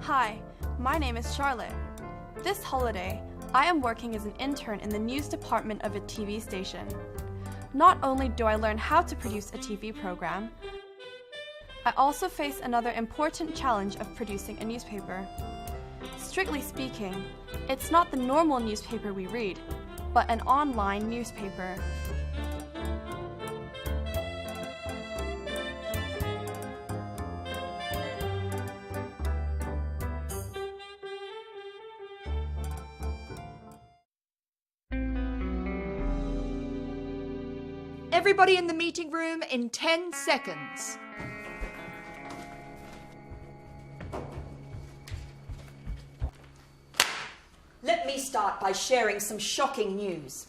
Hi, my name is Charlotte. This holiday, I am working as an intern in the news department of a TV station. Not only do I learn how to produce a TV program, I also face another important challenge of producing a newspaper. Strictly speaking, it's not the normal newspaper we read, but an online newspaper. Everybody in the meeting room in 10 seconds. Let me start by sharing some shocking news.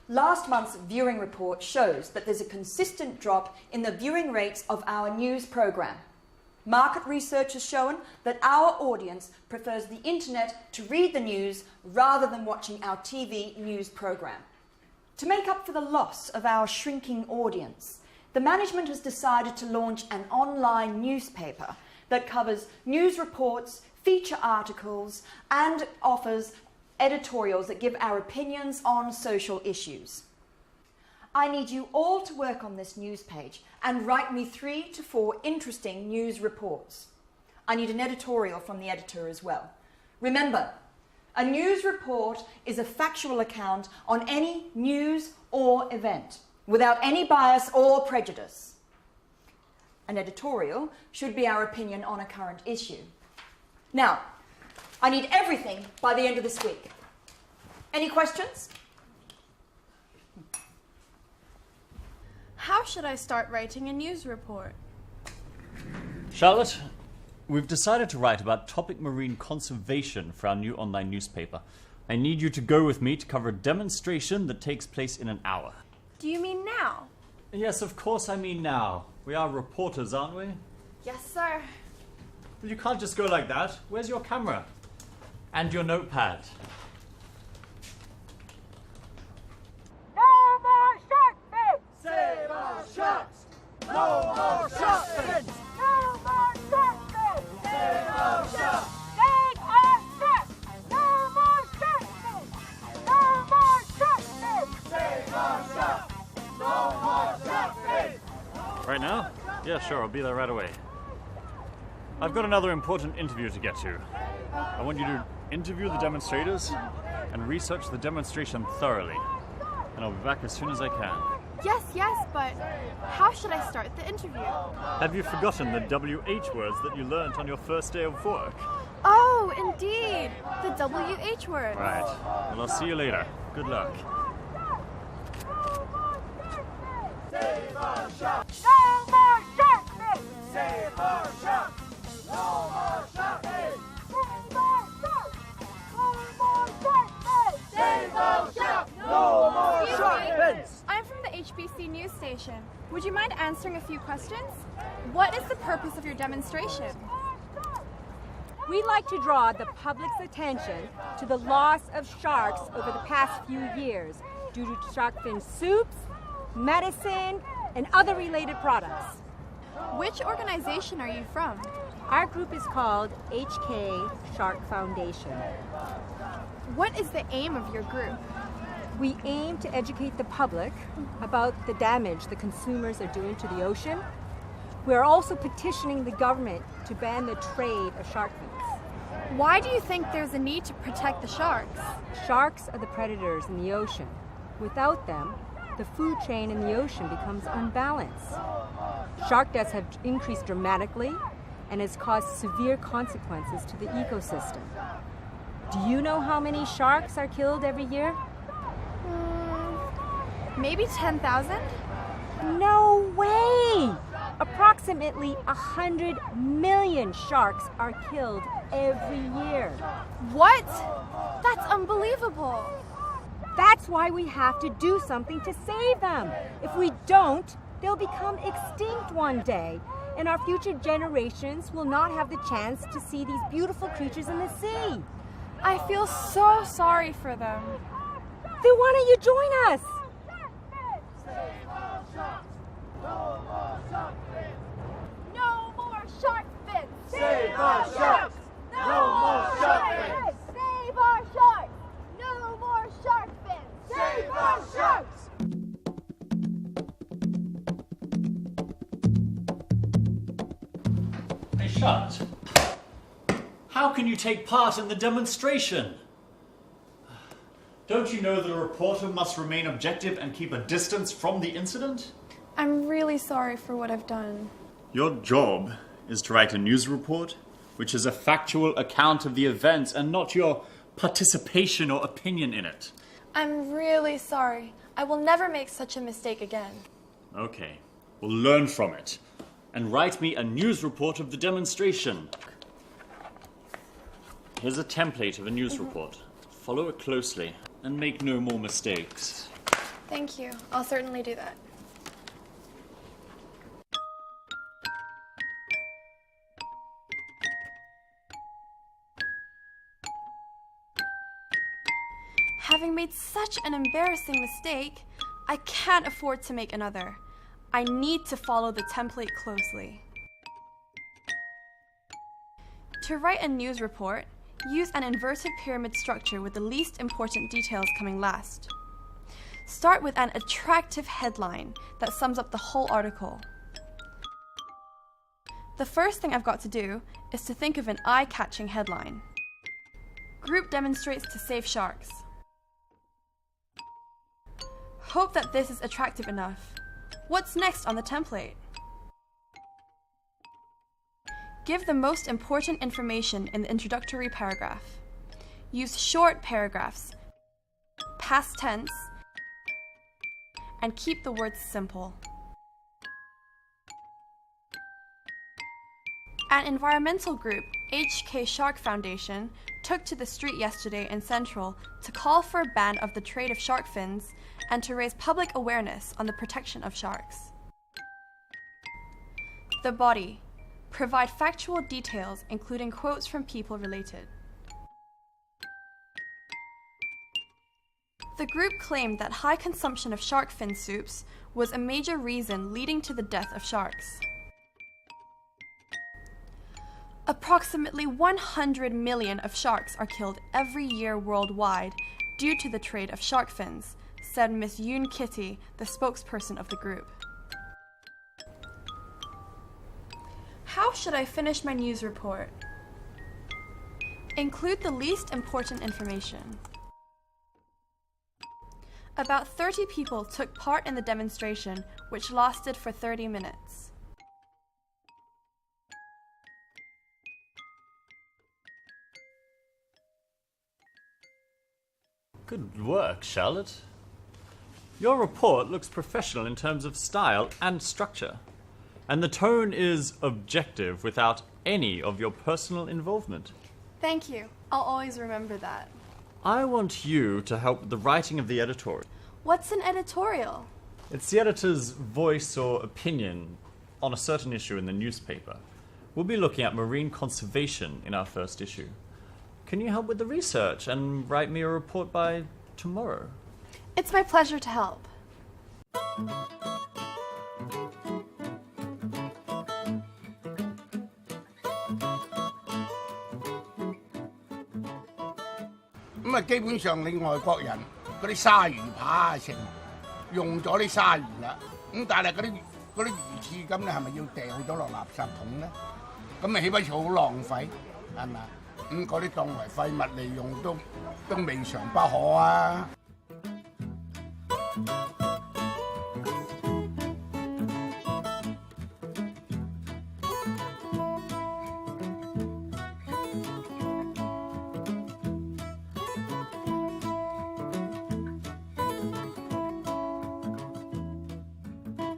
Last month's viewing report shows that there's a consistent drop in the viewing rates of our news program. Market research has shown that our audience prefers the internet to read the news rather than watching our TV news program. To make up for the loss of our shrinking audience, the management has decided to launch an online newspaper that covers news reports, feature articles, and offers editorials that give our opinions on social issues. I need you all to work on this news page and write me 3 to 4 interesting news reports. I need an editorial from the editor as well. Remember, a news report is a factual account on any news or event, without any bias or prejudice. An editorial should be our opinion on a current issue. Now, I need everything by the end of this week. Any questions? How should I start writing a news report? Charlotte, we've decided to write about topic marine conservation for our new online newspaper. I need you to go with me to cover a demonstration that takes place in an hour. Do you mean now? Yes, of course I mean now. We are reporters, aren't we? Yes, sir. Well, you can't just go like that. Where's your camera? And your notepad? No more shark fins! Save our sharks! No more shark fins! No more shark fins! Save our sharks! Save our sharks! No more shark fins! No more shark fins! Save our sharks! No more shark fins! Right now? Yeah, sure, I'll be there right away. I've got another important interview to get to. I want you to interview the demonstrators and research the demonstration thoroughly. And I'll be back as soon as I can. Yes, but how should I start the interview? Have you forgotten the WH words that you learnt on your first day of work? Oh, indeed, the WH words. Right. Well, I'll see you later. Good luck. Save our sharks! No more shark fins! Save our sharks! No more shark fins! Save our sharks! No more shark fins! Save our sharks! No more shark fins! I'm from the HBC news station. Would you mind answering a few questions? What is the purpose of your demonstration? We'd like to draw the public's attention to the loss of sharks over the past few years due to shark fin soups, medicine, and other related products. Which organization are you from? Our group is called HK Shark Foundation. What is the aim of your group? We aim to educate the public about the damage the consumers are doing to the ocean. We are also petitioning the government to ban the trade of shark fins. Why do you think there's a need to protect the sharks? Sharks are the predators in the ocean. Without them, the food chain in the ocean becomes unbalanced. Shark deaths have increased dramatically and has caused severe consequences to the ecosystem. Do you know how many sharks are killed every year? Maybe 10,000? No way! Approximately 100 million sharks are killed every year. What? That's unbelievable. That's why we have to do something to save them. If we don't, they'll become extinct one day, and our future generations will not have the chance to see these beautiful creatures in the sea. I feel so sorry for them. Then why don't you join us? No more shark fins! Save our sharks! No more shark fins! Save our sharks! No more shark fins! Save our sharks! Hey, Charlotte. How can you take part in the demonstration? Don't you know that a reporter must remain objective and keep a distance from the incident? I'm really sorry for what I've done. Your job is to write a news report, which is a factual account of the events and not your participation or opinion in it. I'm really sorry. I will never make such a mistake again. Okay, well, learn from it and write me a news report of the demonstration. Here's a template of a news report. Follow it closely and make no more mistakes. Thank you. I'll certainly do that. Having made such an embarrassing mistake, I can't afford to make another. I need to follow the template closely. To write a news report, use an inverted pyramid structure with the least important details coming last. Start with an attractive headline that sums up the whole article. The first thing I've got to do is to think of an eye-catching headline. Group demonstrates to save sharks. Hope that this is attractive enough. What's next on the template? Give the most important information in the introductory paragraph. Use short paragraphs, past tense, and keep the words simple. An environmental group, HK Shark Foundation, took to the street yesterday in Central to call for a ban of the trade of shark fins and to raise public awareness on the protection of sharks. The body. Provide factual details, including quotes from people related. The group claimed that high consumption of shark fin soups was a major reason leading to the death of sharks. Approximately 100 million of sharks are killed every year worldwide due to the trade of shark fins, said Miss Yoon Kitty, the spokesperson of the group. How should I finish my news report? Include the least important information. About 30 people took part in the demonstration, which lasted for 30 minutes. Good work, Charlotte. Your report looks professional in terms of style and structure. And the tone is objective without any of your personal involvement. Thank you. I'll always remember that. I want you to help with the writing of the editorial. What's an editorial? It's the editor's voice or opinion on a certain issue in the newspaper. We'll be looking at marine conservation in our first issue. Can you help with the research and write me a report by tomorrow? It's my pleasure to help.基本上你外國人嗰啲鯊魚扒啊成用咗啲鯊魚啦，但係嗰啲魚翅咁，你係咪要掉咗落垃圾桶咧？咁咪豈不是好浪費？係咪？嗰啲當為廢物利用都未嘗不可啊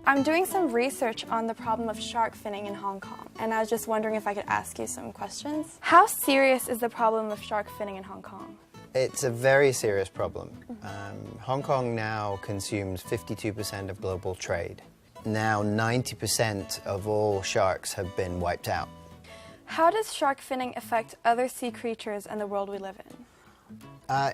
！I'm doing some research on the problem of shark finning in Hong Kong, and I was just wondering if I could ask you some questions. How serious is the problem of shark finning in Hong Kong? It's a very serious problem. Hong Kong now consumes 52% of global trade. Now 90% of all sharks have been wiped out. How does shark finning affect other sea creatures and the world we live in?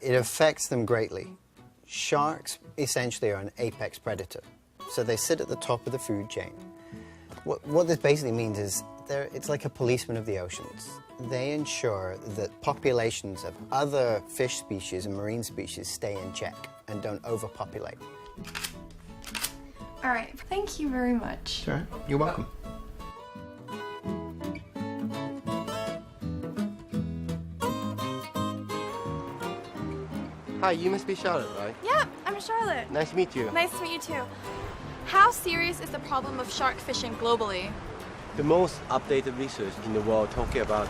It affects them greatly. Sharks essentially are an apex predator. So they sit at the top of the food chain. What this basically means is It's like a policeman of the oceans. They ensure that populations of other fish species and marine species stay in check and don't overpopulate. All right, thank you very much. All right, you're welcome. Hi, you must be Charlotte, right? Yeah, I'm Charlotte. Nice to meet you. Nice to meet you too. How serious is the problem of shark fishing globally? The most updated research in the world talking about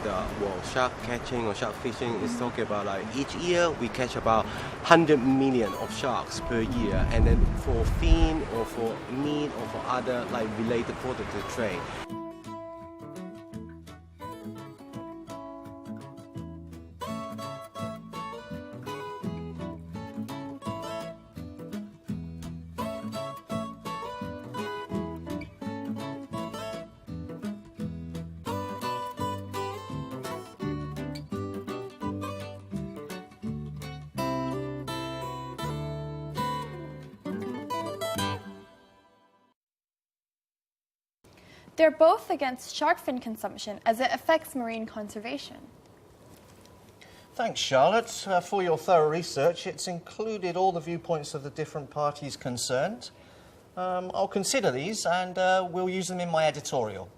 shark catching or shark fishing is talking about like each year we catch about 100 million of sharks per year, and then for fin or for meat or for other like related product to trade. They're both against shark fin consumption as it affects marine conservation. Thanks, Charlotte, for your thorough research. It's included all the viewpoints of the different parties concerned. I'll consider these and we'll use them in my editorial.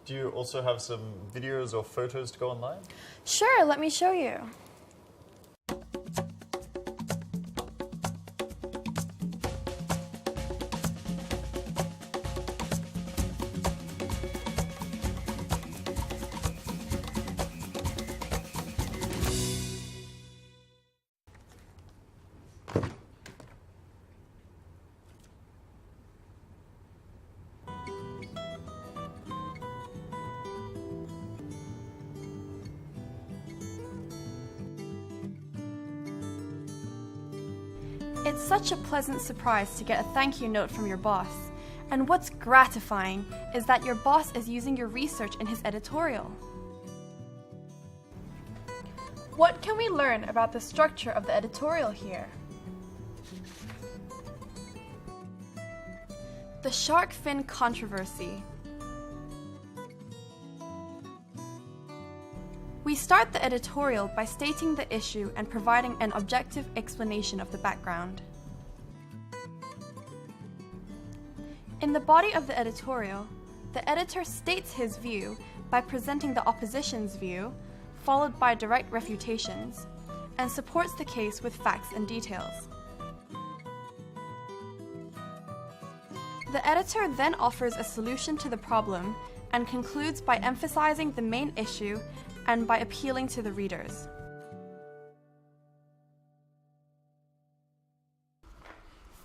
Do you also have some videos or photos to go online? Sure, let me show you. It's such a pleasant surprise to get a thank you note from your boss. And what's gratifying is that your boss is using your research in his editorial. What can we learn about the structure of the editorial here? The shark fin controversy. We start the editorial by stating the issue and providing an objective explanation of the background. In the body of the editorial, the editor states his view by presenting the opposition's view, followed by direct refutations, and supports the case with facts and details. The editor then offers a solution to the problem and concludes by emphasizing the main issue and by appealing to the readers.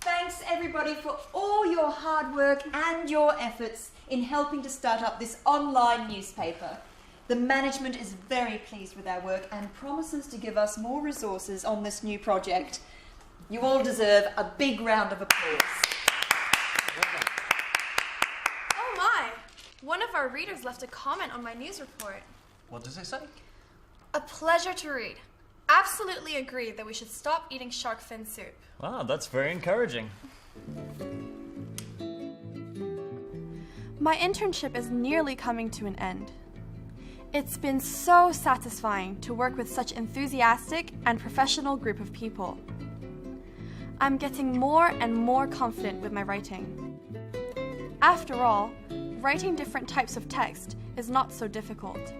Thanks everybody for all your hard work and your efforts in helping to start up this online newspaper. The management is very pleased with our work and promises to give us more resources on this new project. You all deserve a big round of applause. Oh my! One of our readers left a comment on my news report. What does it say? A pleasure to read. Absolutely agree that we should stop eating shark fin soup. Wow, that's very encouraging. My internship is nearly coming to an end. It's been so satisfying to work with such enthusiastic and professional group of people. I'm getting more and more confident with my writing. After all, writing different types of text is not so difficult.